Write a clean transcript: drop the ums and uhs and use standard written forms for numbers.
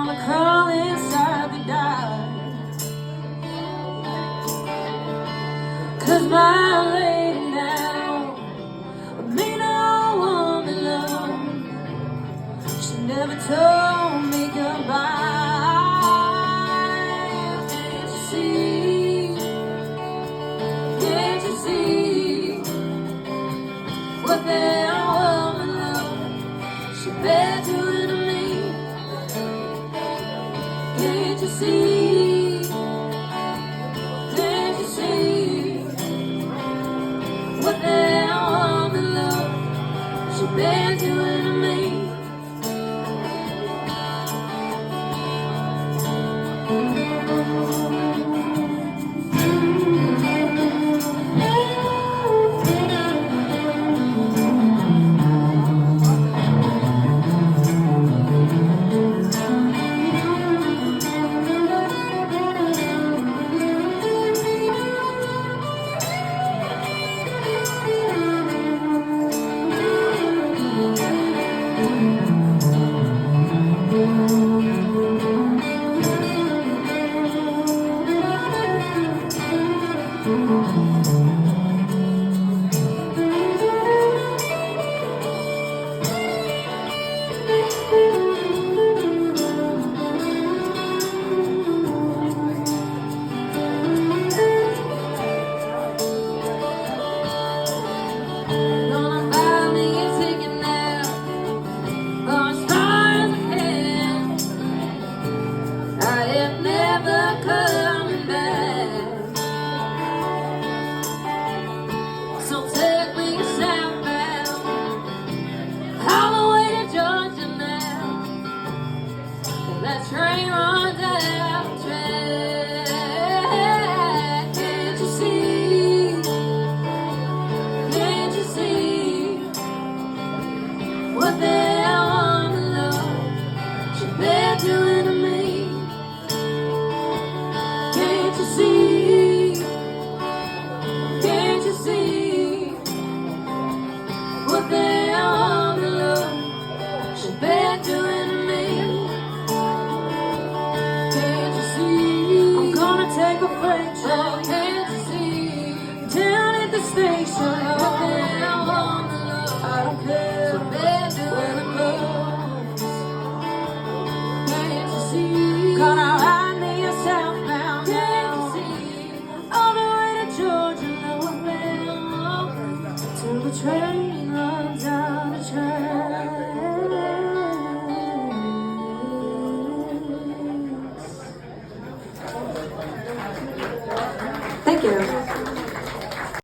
I'ma crawl inside the dark. 'Cause my lady now, a mean old woman love, she never told me goodbye. Can't you see? Can't you see what that woman love she bear doing to me? Can't you see? Can't you see what that woman love she bear doing to me? That train runs out of track. Can't you see? Can't you see what that woman love she been doing to me? Can't you see? Can't you see what that woman love she been doing to me? Take a freight train, can't you see? Down at the station, I don't care where it goes. Can't you see? Gonna ride me a southbound, can't you see? All the way to Georgia, Alabama, till the train runs out of track.